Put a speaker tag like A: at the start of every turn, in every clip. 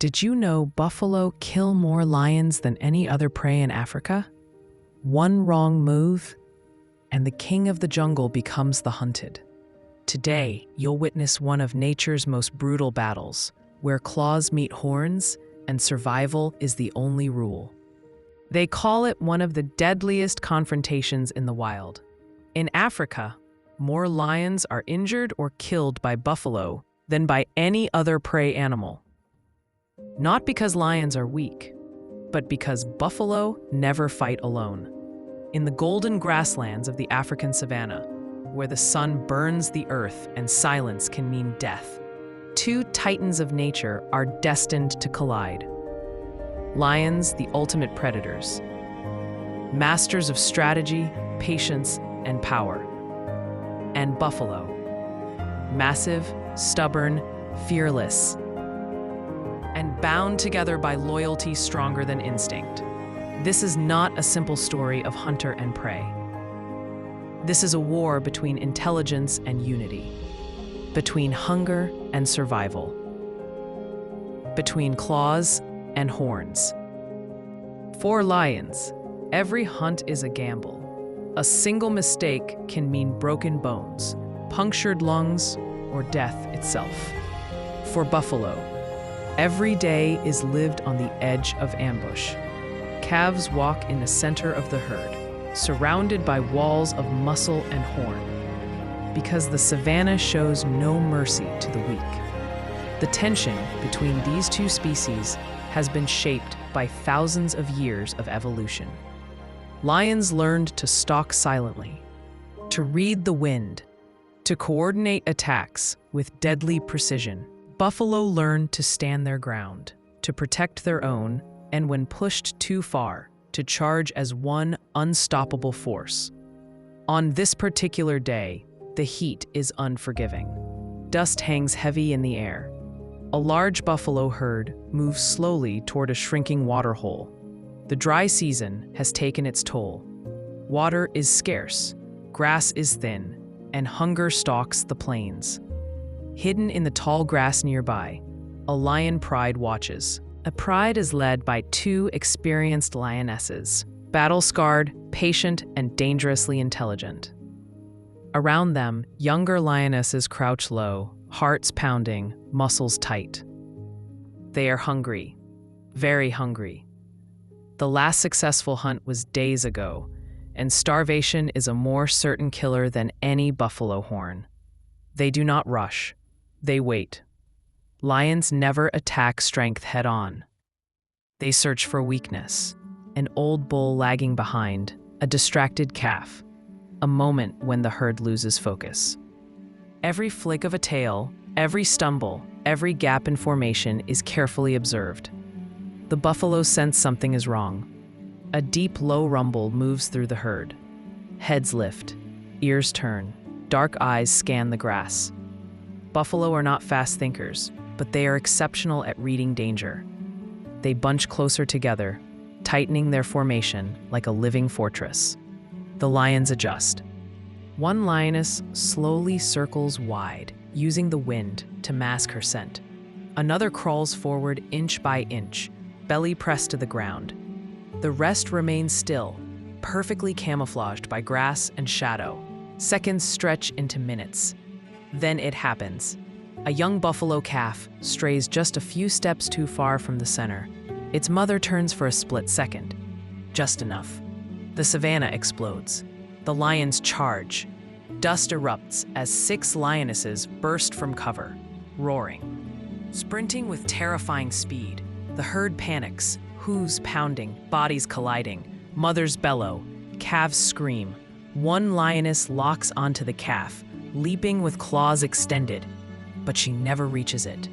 A: Did you know buffalo kill more lions than any other prey in Africa? One wrong move, and the king of the jungle becomes the hunted. Today, you'll witness one of nature's most brutal battles, where claws meet horns and survival is the only rule. They call it one of the deadliest confrontations in the wild. In Africa, more lions are injured or killed by buffalo than by any other prey animal. Not because lions are weak, but because buffalo never fight alone. In the golden grasslands of the African savanna, where the sun burns the earth and silence can mean death, two titans of nature are destined to collide. Lions, the ultimate predators, masters of strategy, patience, and power. And buffalo, massive, stubborn, fearless, and bound together by loyalty stronger than instinct. This is not a simple story of hunter and prey. This is a war between intelligence and unity, between hunger and survival, between claws and horns. For lions, every hunt is a gamble. A single mistake can mean broken bones, punctured lungs, or death itself. For buffalo, every day is lived on the edge of ambush. Calves walk in the center of the herd, surrounded by walls of muscle and horn, because the savanna shows no mercy to the weak. The tension between these two species has been shaped by thousands of years of evolution. Lions learned to stalk silently, to read the wind, to coordinate attacks with deadly precision. Buffalo learned to stand their ground, to protect their own, and when pushed too far, to charge as one unstoppable force. On this particular day, the heat is unforgiving. Dust hangs heavy in the air. A large buffalo herd moves slowly toward a shrinking waterhole. The dry season has taken its toll. Water is scarce, grass is thin, and hunger stalks the plains. Hidden in the tall grass nearby, a lion pride watches. A pride is led by two experienced lionesses, battle-scarred, patient, and dangerously intelligent. Around them, younger lionesses crouch low, hearts pounding, muscles tight. They are hungry, very hungry. The last successful hunt was days ago, and starvation is a more certain killer than any buffalo horn. They do not rush. They wait. Lions never attack strength head-on. They search for weakness, an old bull lagging behind, a distracted calf, a moment when the herd loses focus. Every flick of a tail, every stumble, every gap in formation is carefully observed. The buffalo sense something is wrong. A deep, low rumble moves through the herd. Heads lift, ears turn, dark eyes scan the grass. Buffalo are not fast thinkers, but they are exceptional at reading danger. They bunch closer together, tightening their formation like a living fortress. The lions adjust. One lioness slowly circles wide, using the wind to mask her scent. Another crawls forward inch by inch, belly pressed to the ground. The rest remains still, perfectly camouflaged by grass and shadow. Seconds stretch into minutes. Then it happens. A young buffalo calf strays just a few steps too far from the center. Its mother turns for a split second. Just enough. The savanna explodes. The lions charge. Dust erupts as 6 lionesses burst from cover, roaring. Sprinting with terrifying speed, the herd panics, hooves pounding, bodies colliding, mothers bellow, calves scream. One lioness locks onto the calf, leaping with claws extended, but she never reaches it.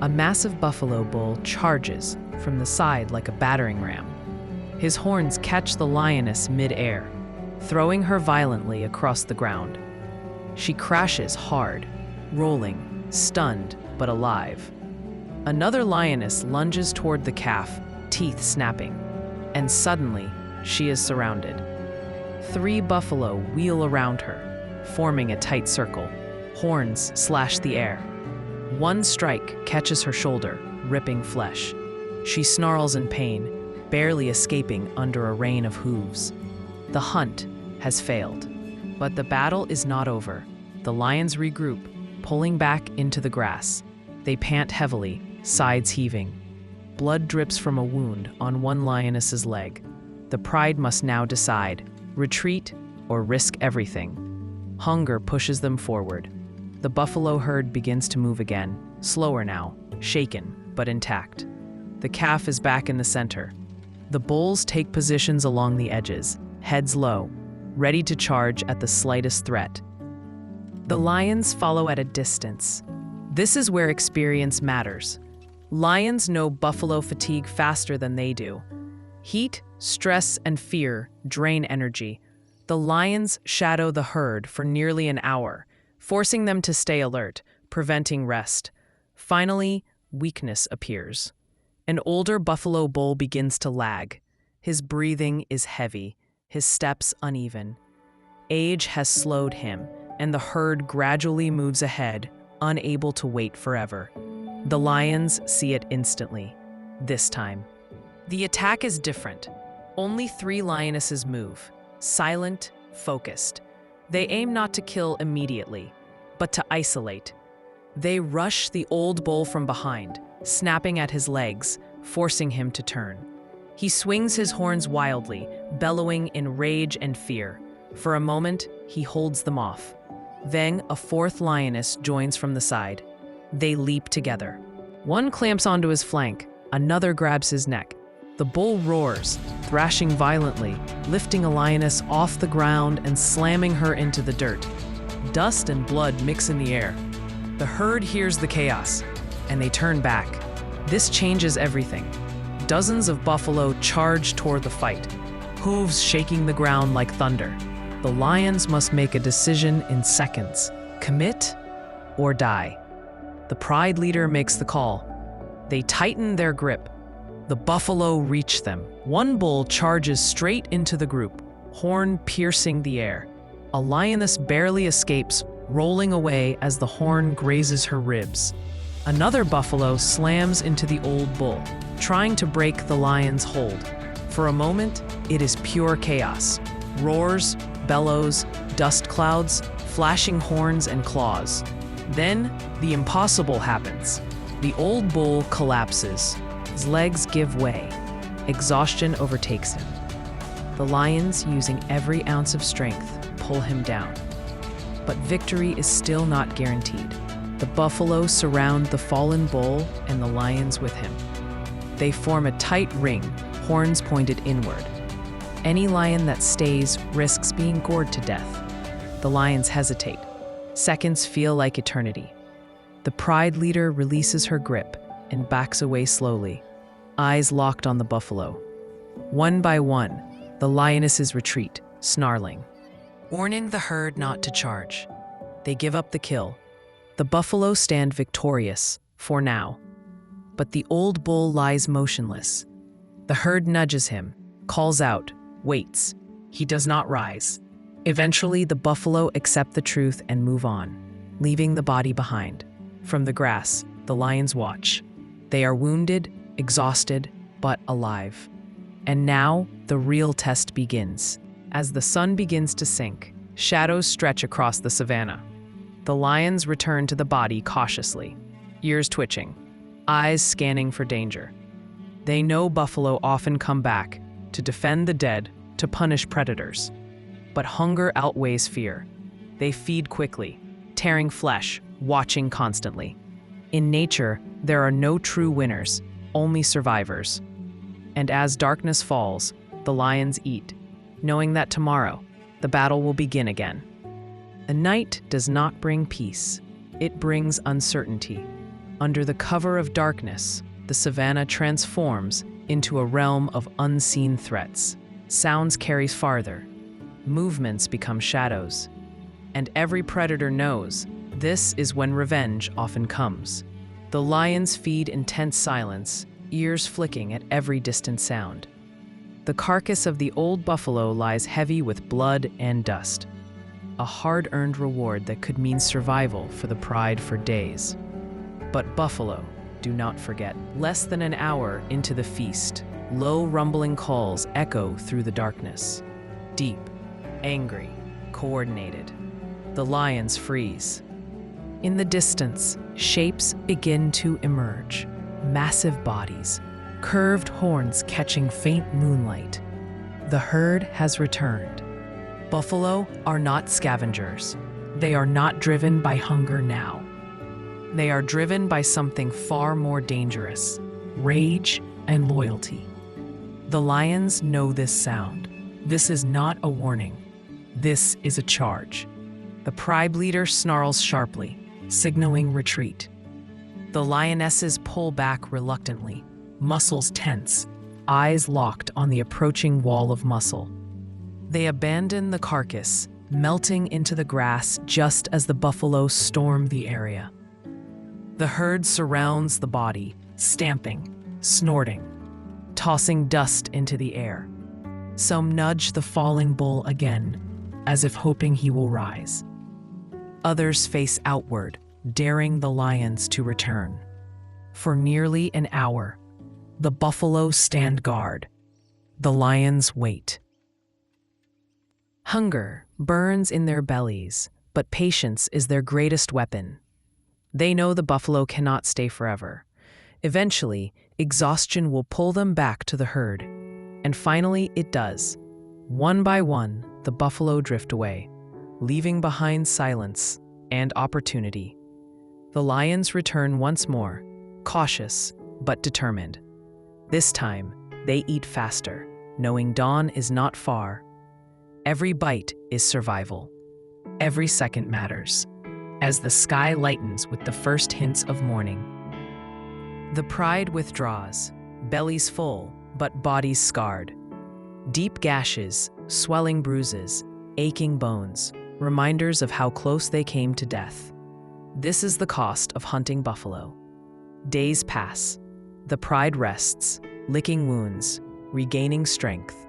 A: A massive buffalo bull charges from the side like a battering ram. His horns catch the lioness mid-air, throwing her violently across the ground. She crashes hard, rolling, stunned but alive. Another lioness lunges toward the calf, teeth snapping, and suddenly she is surrounded. 3 buffalo wheel around her, forming a tight circle. Horns slash the air. One strike catches her shoulder, ripping flesh. She snarls in pain, barely escaping under a rain of hooves. The hunt has failed, but the battle is not over. The lions regroup, pulling back into the grass. They pant heavily, sides heaving. Blood drips from a wound on one lioness's leg. The pride must now decide, retreat or risk everything. Hunger pushes them forward. The buffalo herd begins to move again, slower now, shaken but intact. The calf is back in the center. The bulls take positions along the edges, heads low, ready to charge at the slightest threat. The lions follow at a distance. This is where experience matters. Lions know buffalo fatigue faster than they do. Heat, stress, and fear drain energy. The lions shadow the herd for nearly an hour, forcing them to stay alert, preventing rest. Finally, weakness appears. An older buffalo bull begins to lag. His breathing is heavy, his steps uneven. Age has slowed him, and the herd gradually moves ahead, unable to wait forever. The lions see it instantly. This time, the attack is different. Only 3 lionesses move, silent, focused. They aim not to kill immediately, but to isolate. They rush the old bull from behind, snapping at his legs, forcing him to turn. He swings his horns wildly, bellowing in rage and fear. For a moment, he holds them off. Then a 4th lioness joins from the side. They leap together. One clamps onto his flank, another grabs his neck. The bull roars, thrashing violently, lifting a lioness off the ground and slamming her into the dirt. Dust and blood mix in the air. The herd hears the chaos, and they turn back. This changes everything. Dozens of buffalo charge toward the fight, hooves shaking the ground like thunder. The lions must make a decision in seconds: commit or die. The pride leader makes the call. They tighten their grip. The buffalo reach them. One bull charges straight into the group, horn piercing the air. A lioness barely escapes, rolling away as the horn grazes her ribs. Another buffalo slams into the old bull, trying to break the lion's hold. For a moment, it is pure chaos. Roars, bellows, dust clouds, flashing horns and claws. Then, the impossible happens. The old bull collapses. His legs give way. Exhaustion overtakes him. The lions, using every ounce of strength, pull him down. But victory is still not guaranteed. The buffalo surround the fallen bull and the lions with him. They form a tight ring, horns pointed inward. Any lion that stays risks being gored to death. The lions hesitate. Seconds feel like eternity. The pride leader releases her grip and backs away slowly, eyes locked on the buffalo. One by one, the lionesses retreat, snarling, warning the herd not to charge. They give up the kill. The buffalo stand victorious, for now. But the old bull lies motionless. The herd nudges him, calls out, waits. He does not rise. Eventually, the buffalo accept the truth and move on, leaving the body behind. From the grass, the lions watch. They are wounded, exhausted, but alive. And now, the real test begins. As the sun begins to sink, shadows stretch across the savanna. The lions return to the body cautiously, ears twitching, eyes scanning for danger. They know buffalo often come back to defend the dead, to punish predators. But hunger outweighs fear. They feed quickly, tearing flesh, watching constantly. In nature, there are no true winners, only survivors. And as darkness falls, the lions eat, knowing that tomorrow, the battle will begin again. The night does not bring peace. It brings uncertainty. Under the cover of darkness, the savanna transforms into a realm of unseen threats. Sounds carry farther. Movements become shadows. And every predator knows this is when revenge often comes. The lions feed in tense silence, ears flicking at every distant sound. The carcass of the old buffalo lies heavy with blood and dust. A hard-earned reward that could mean survival for the pride for days. But buffalo, do not forget. Less than an hour into the feast, low rumbling calls echo through the darkness. Deep, angry, coordinated. The lions freeze. In the distance, shapes begin to emerge. Massive bodies, curved horns catching faint moonlight. The herd has returned. Buffalo are not scavengers. They are not driven by hunger now. They are driven by something far more dangerous: rage and loyalty. The lions know this sound. This is not a warning. This is a charge. The pride leader snarls sharply, signaling retreat. The lionesses pull back reluctantly, muscles tense, eyes locked on the approaching wall of muscle. They abandon the carcass, melting into the grass just as the buffalo storm the area. The herd surrounds the body, stamping, snorting, tossing dust into the air. Some nudge the falling bull again, as if hoping he will rise. Others face outward, daring the lions to return. For nearly an hour, the buffalo stand guard. The lions wait. Hunger burns in their bellies, but patience is their greatest weapon. They know the buffalo cannot stay forever. Eventually, exhaustion will pull them back to the herd. And finally, it does. One by one, the buffalo drift away, leaving behind silence and opportunity. The lions return once more, cautious but determined. This time, they eat faster, knowing dawn is not far. Every bite is survival. Every second matters. As the sky lightens with the first hints of morning, the pride withdraws, bellies full, but bodies scarred. Deep gashes, swelling bruises, aching bones, reminders of how close they came to death. This is the cost of hunting buffalo. Days pass. The pride rests, licking wounds, regaining strength.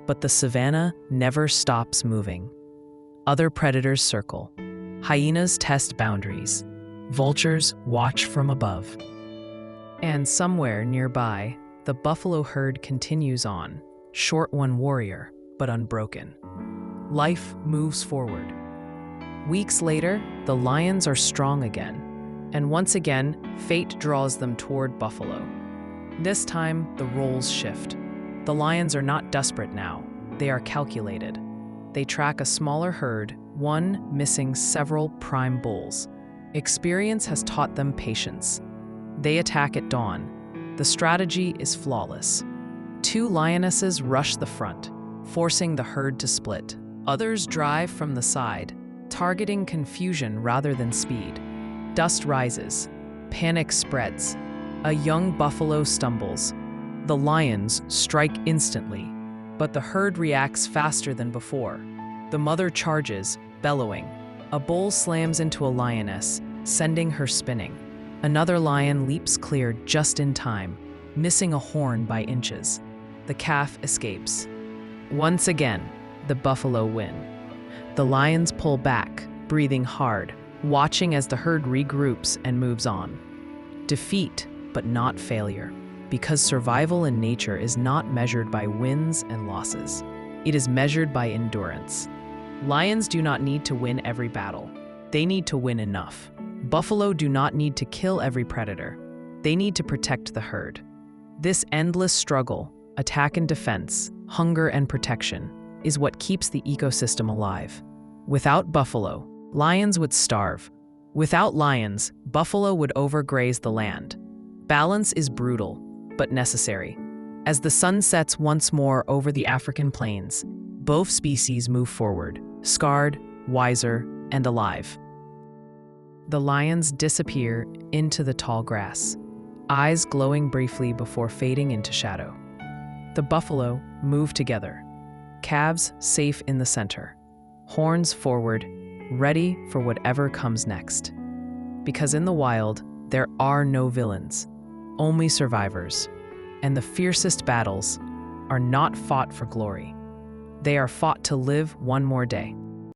A: But the savanna never stops moving. Other predators circle. Hyenas test boundaries. Vultures watch from above. And somewhere nearby, the buffalo herd continues on, short one warrior, but unbroken. Life moves forward. Weeks later, the lions are strong again, and once again, fate draws them toward buffalo. This time, the roles shift. The lions are not desperate now. They are calculated. They track a smaller herd, one missing several prime bulls. Experience has taught them patience. They attack at dawn. The strategy is flawless. Two lionesses rush the front, forcing the herd to split. Others drive from the side, targeting confusion rather than speed. Dust rises. Panic spreads. A young buffalo stumbles. The lions strike instantly, but the herd reacts faster than before. The mother charges, bellowing. A bull slams into a lioness, sending her spinning. Another lion leaps clear just in time, missing a horn by inches. The calf escapes. Once again, the buffalo win. The lions pull back, breathing hard, watching as the herd regroups and moves on. Defeat, but not failure, because survival in nature is not measured by wins and losses. It is measured by endurance. Lions do not need to win every battle. They need to win enough. Buffalo do not need to kill every predator. They need to protect the herd. This endless struggle, attack and defense, hunger and protection, is what keeps the ecosystem alive. Without buffalo, lions would starve. Without lions, buffalo would overgraze the land. Balance is brutal, but necessary. As the sun sets once more over the African plains, both species move forward, scarred, wiser, and alive. The lions disappear into the tall grass, eyes glowing briefly before fading into shadow. The buffalo move together, calves safe in the center, horns forward, ready for whatever comes next. Because in the wild, there are no villains, only survivors, and the fiercest battles are not fought for glory. They are fought to live one more day.